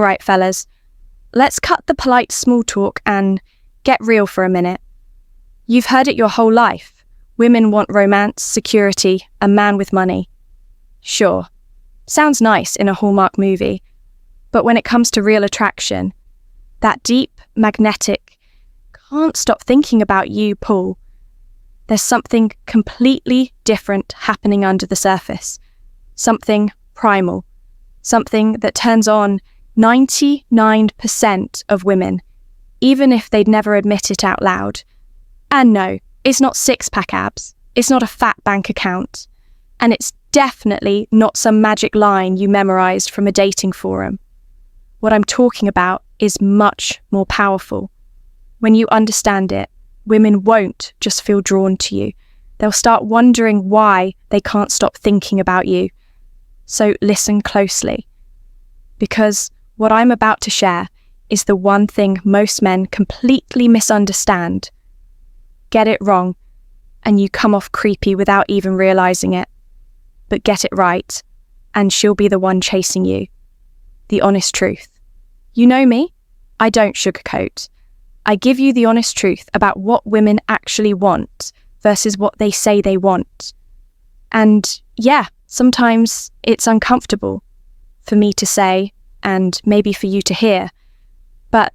right, fellas, let's cut the polite small talk and get real for a minute. You've heard it your whole life. Women want romance, security, a man with money. Sure, sounds nice in a Hallmark movie, but when it comes to real attraction, that deep, magnetic, can't stop thinking about you pull, there's something completely different happening under the surface. Something primal. Something that turns on 99% of women, even if they'd never admit it out loud. And no, it's not six-pack abs. It's not a fat bank account. And it's definitely not some magic line you memorized from a dating forum. What I'm talking about is much more powerful. When you understand it, women won't just feel drawn to you. They'll start wondering why they can't stop thinking about you. So listen closely. Because what I'm about to share is the one thing most men completely misunderstand. Get it wrong, and you come off creepy without even realizing it. But get it right, and she'll be the one chasing you. The honest truth. You know me? I don't sugarcoat. I give you the honest truth about what women actually want versus what they say they want. And yeah, sometimes it's uncomfortable for me to say and maybe for you to hear, but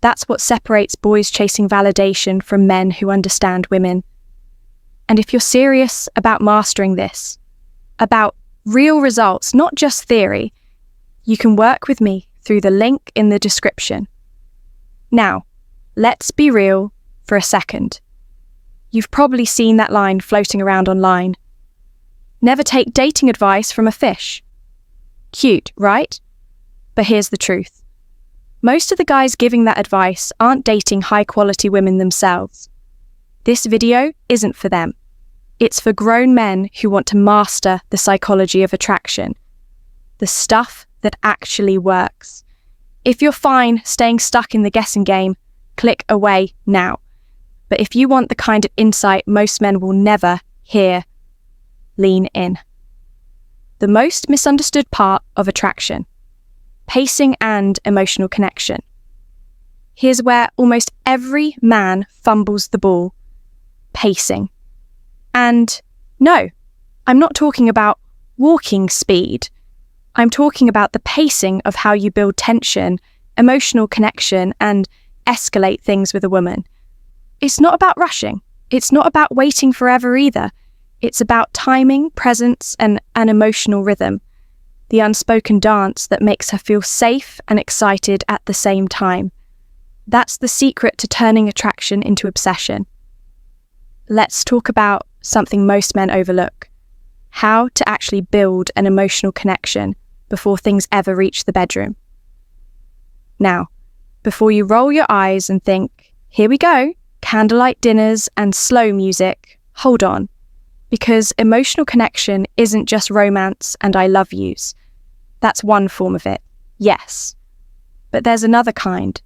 that's what separates boys chasing validation from men who understand women. And if you're serious about mastering this, about real results, not just theory, you can work with me through the link in the description. Now, let's be real for a second. You've probably seen that line floating around online. Never take dating advice from a fish. Cute, right? But here's the truth. Most of the guys giving that advice aren't dating high-quality women themselves. This video isn't for them. It's for grown men who want to master the psychology of attraction. The stuff that actually works. If you're fine staying stuck in the guessing game, click away now. But if you want the kind of insight most men will never hear, lean in. The most misunderstood part of attraction. Pacing and emotional connection. Here's where almost every man fumbles the ball. Pacing. And no, I'm not talking about walking speed. I'm talking about the pacing of how you build tension, emotional connection, and escalate things with a woman. It's not about rushing. It's not about waiting forever either. It's about timing, presence, and an emotional rhythm. The unspoken dance that makes her feel safe and excited at the same time. That's the secret to turning attraction into obsession. Let's talk about something most men overlook. How to actually build an emotional connection before things ever reach the bedroom. Now, before you roll your eyes and think, here we go, candlelight dinners and slow music, hold on. Because emotional connection isn't just romance and I love yous. That's one form of it, yes. But there's another kind.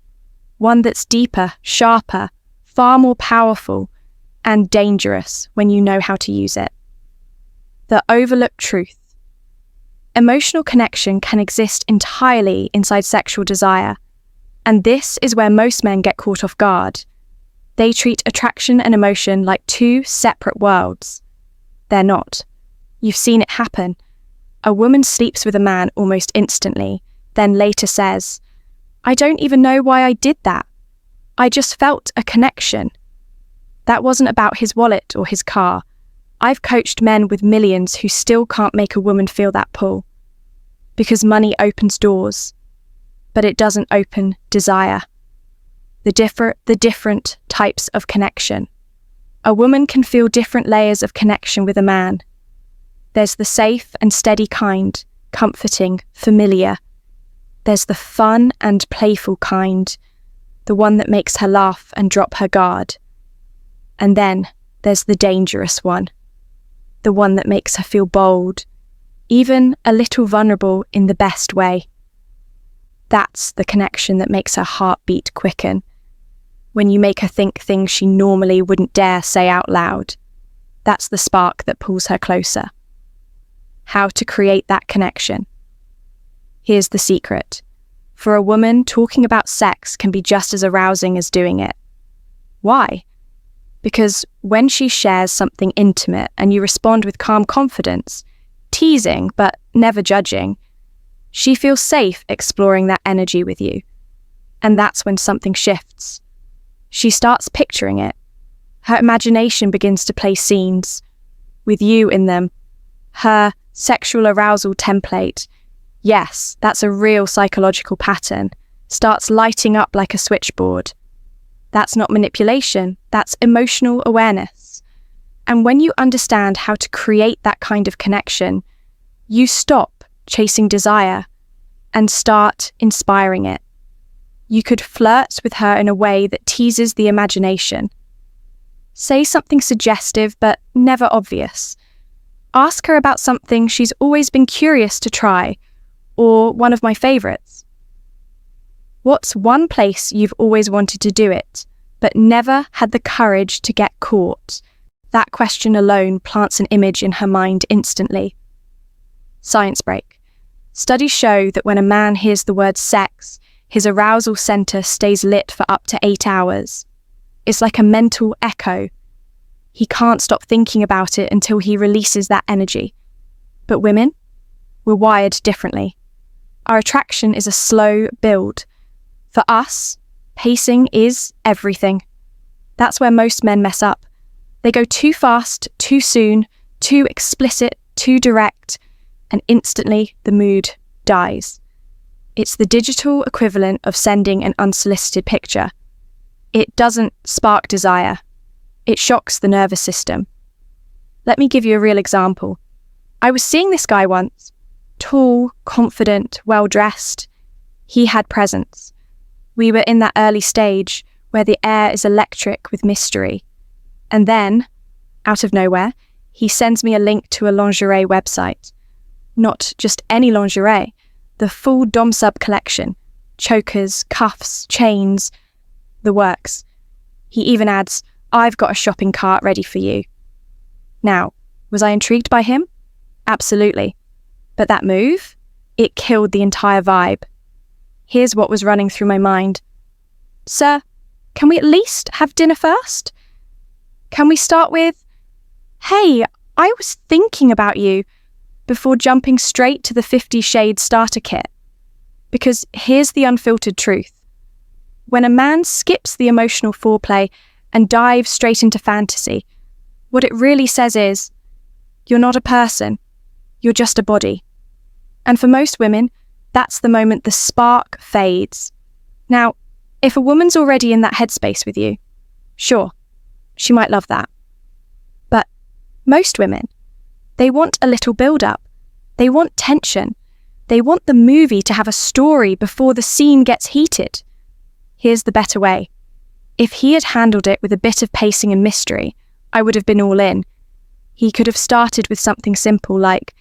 One that's deeper, sharper, far more powerful, and dangerous when you know how to use it. The overlooked truth. Emotional connection can exist entirely inside sexual desire, and this is where most men get caught off guard. They treat attraction and emotion like two separate worlds. They're not. You've seen it happen. A woman sleeps with a man almost instantly, then later says, I don't even know why I did that. I just felt a connection. That wasn't about his wallet or his car. I've coached men with millions who still can't make a woman feel that pull. Because money opens doors, but it doesn't open desire. The different types of connection. A woman can feel different layers of connection with a man. There's the safe and steady kind, comforting, familiar. There's the fun and playful kind, the one that makes her laugh and drop her guard. And then there's the dangerous one, the one that makes her feel bold, even a little vulnerable in the best way. That's the connection that makes her heartbeat quicken. When you make her think things she normally wouldn't dare say out loud. That's the spark that pulls her closer. How to create that connection. Here's the secret. For a woman, talking about sex can be just as arousing as doing it. Why? Because when she shares something intimate and you respond with calm confidence, teasing but never judging, she feels safe exploring that energy with you. And that's when something shifts. She starts picturing it. Her imagination begins to play scenes, with you in them. Her sexual arousal template, yes, that's a real psychological pattern, starts lighting up like a switchboard. That's not manipulation, that's emotional awareness. And when you understand how to create that kind of connection, you stop chasing desire and start inspiring it. You could flirt with her in a way that teases the imagination. Say something suggestive but never obvious. Ask her about something she's always been curious to try, or one of my favourites. What's one place you've always wanted to do it, but never had the courage to get caught? That question alone plants an image in her mind instantly. Science break. Studies show that when a man hears the word sex, his arousal centre stays lit for up to 8 hours. It's like a mental echo. He can't stop thinking about it until he releases that energy. But women, we're wired differently. Our attraction is a slow build. For us, pacing is everything. That's where most men mess up. They go too fast, too soon, too explicit, too direct, and instantly the mood dies. It's the digital equivalent of sending an unsolicited picture. It doesn't spark desire. It shocks the nervous system. Let me give you a real example. I was seeing this guy once. Tall, confident, well-dressed. He had presence. We were in that early stage where the air is electric with mystery. And then, out of nowhere, he sends me a link to a lingerie website. Not just any lingerie, the full dom-sub collection. Chokers, cuffs, chains, the works. He even adds, "I've got a shopping cart ready for you." Now, was I intrigued by him? Absolutely. But that move, it killed the entire vibe. Here's what was running through my mind. "Sir, can we at least have dinner first? Can we start with, 'Hey, I was thinking about you,' before jumping straight to the 50 Shades starter kit?" Because here's the unfiltered truth. When a man skips the emotional foreplay and dives straight into fantasy, what it really says is, you're not a person, you're just a body. And for most women, that's the moment the spark fades. Now, if a woman's already in that headspace with you, sure, she might love that. But most women, they want a little build-up. They want tension. They want the movie to have a story before the scene gets heated. Here's the better way. If he had handled it with a bit of pacing and mystery, I would have been all in. He could have started with something simple like,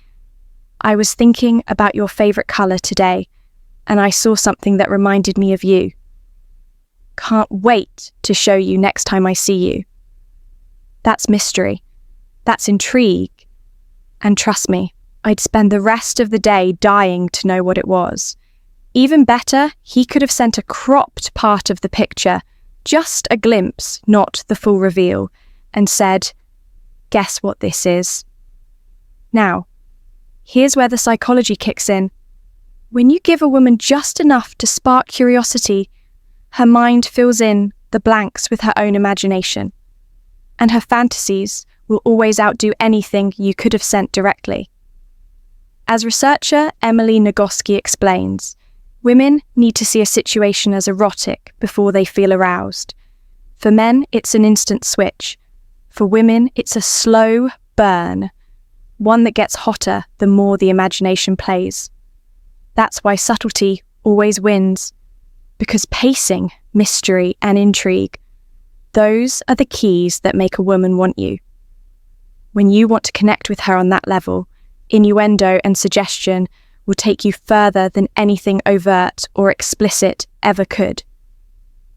"I was thinking about your favourite colour today, and I saw something that reminded me of you. Can't wait to show you next time I see you." That's mystery. That's intrigue. And trust me, I'd spend the rest of the day dying to know what it was. Even better, he could have sent a cropped part of the picture, just a glimpse, not the full reveal, and said, "Guess what this is?" Now, here's where the psychology kicks in. When you give a woman just enough to spark curiosity, her mind fills in the blanks with her own imagination, and her fantasies will always outdo anything you could have sent directly. As researcher Emily Nagoski explains, women need to see a situation as erotic before they feel aroused. For men, it's an instant switch. For women, it's a slow burn, one that gets hotter the more the imagination plays. That's why subtlety always wins, because pacing, mystery, and intrigue, those are the keys that make a woman want you. When you want to connect with her on that level, innuendo and suggestion will take you further than anything overt or explicit ever could.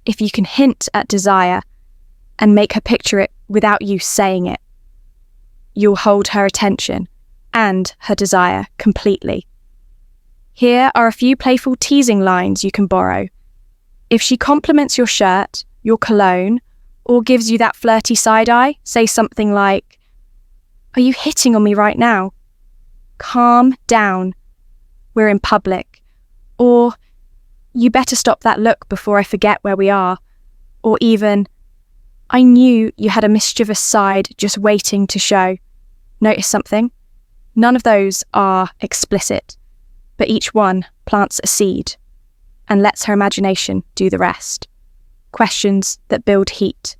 If you can hint at desire and make her picture it without you saying it, you'll hold her attention and her desire completely. Here are a few playful teasing lines you can borrow. If she compliments your shirt, your cologne, or gives you that flirty side eye, say something like, "Are you hitting on me right now? Calm down. We're in public." Or, "You better stop that look before I forget where we are." Or even, "I knew you had a mischievous side just waiting to show. Notice something?" None of those are explicit, but each one plants a seed and lets her imagination do the rest. Questions that build heat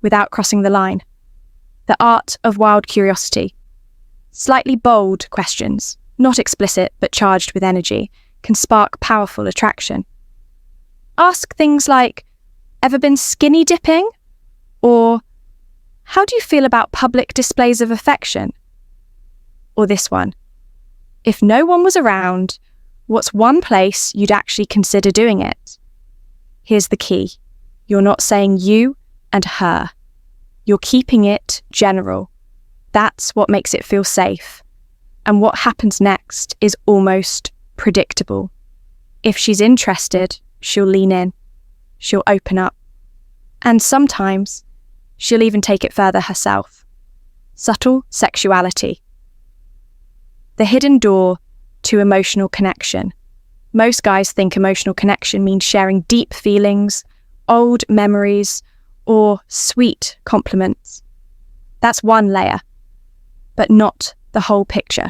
without crossing the line. The art of wild curiosity. Slightly bold questions, not explicit but charged with energy, can spark powerful attraction. Ask things like, "Ever been skinny dipping?" Or, "How do you feel about public displays of affection?" Or this one, "If no one was around, what's one place you'd actually consider doing it?" Here's the key. You're not saying you and her. You're keeping it general. That's what makes it feel safe. And what happens next is almost predictable. If she's interested, she'll lean in. She'll open up. And sometimes, she'll even take it further herself. Subtle sexuality. The hidden door to emotional connection. Most guys think emotional connection means sharing deep feelings, old memories, or sweet compliments. That's one layer, but not the whole picture.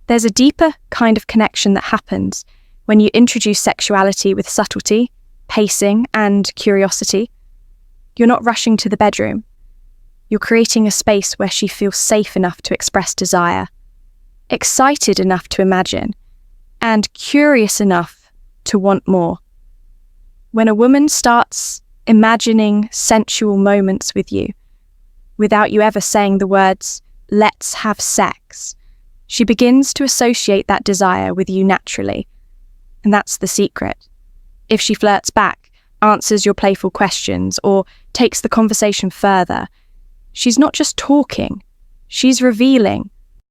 There's a deeper kind of connection that happens when you introduce sexuality with subtlety, pacing, and curiosity. You're not rushing to the bedroom. You're creating a space where she feels safe enough to express desire, excited enough to imagine, and curious enough to want more. When a woman starts imagining sensual moments with you, without you ever saying the words, "Let's have sex," she begins to associate that desire with you naturally. And that's the secret. If she flirts back, answers your playful questions, or takes the conversation further, she's not just talking, she's revealing.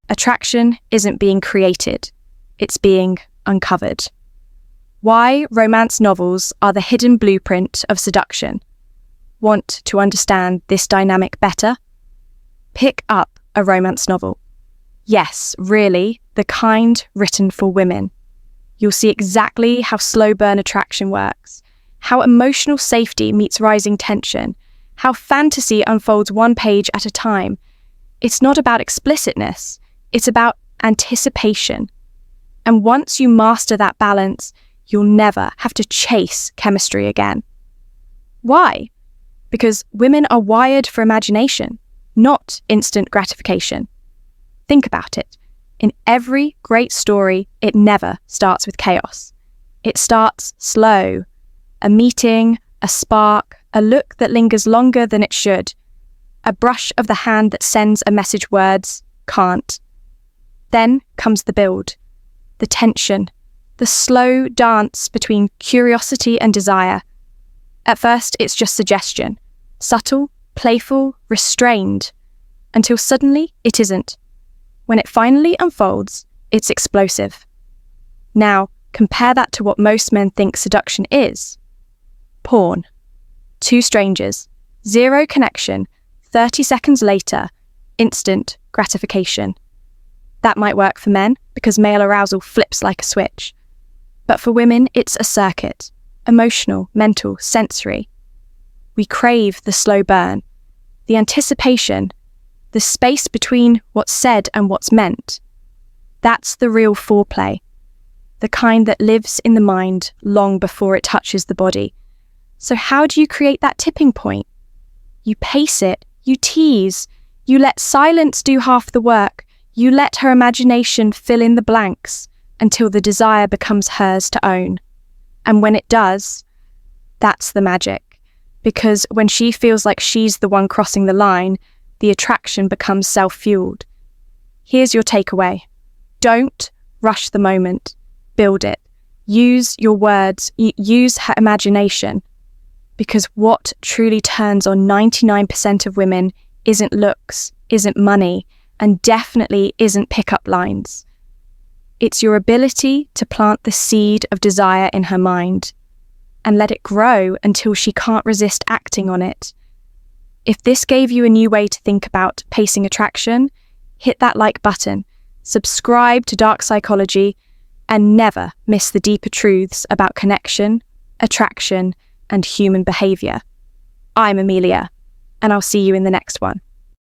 Attraction isn't being created, it's being uncovered. Why romance novels are the hidden blueprint of seduction. Want to understand this dynamic better? Pick up a romance novel. Yes, really, the kind written for women. You'll see exactly how slow burn attraction works, how emotional safety meets rising tension, how fantasy unfolds one page at a time. It's not about explicitness, it's about anticipation. And once you master that balance, you'll never have to chase chemistry again. Why? Because women are wired for imagination, not instant gratification. Think about it. In every great story, it never starts with chaos. It starts slow. A meeting, a spark, a look that lingers longer than it should. A brush of the hand that sends a message words can't. Then comes the build, the tension, the slow dance between curiosity and desire. At first, it's just suggestion, subtle, playful, restrained, until suddenly it isn't. When it finally unfolds, it's explosive. Now, compare that to what most men think seduction is. Porn. Two strangers, zero connection, 30 seconds later, instant gratification. That might work for men because male arousal flips like a switch. But for women, it's a circuit, emotional, mental, sensory. We crave the slow burn, the anticipation, the space between what's said and what's meant. That's the real foreplay, the kind that lives in the mind long before it touches the body. So how do you create that tipping point? You pace it, you tease, you let silence do half the work, you let her imagination fill in the blanks until the desire becomes hers to own. And when it does, that's the magic. Because when she feels like she's the one crossing the line, the attraction becomes self-fueled. Here's your takeaway. Don't rush the moment. Build it. Use your words. Use her imagination. Because what truly turns on 99% of women isn't looks, isn't money, and definitely isn't pickup lines. It's your ability to plant the seed of desire in her mind and let it grow until she can't resist acting on it. If this gave you a new way to think about pacing attraction, hit that like button, subscribe to Dark Psychology, and never miss the deeper truths about connection, attraction, and human behavior. I'm Amelia, and I'll see you in the next one.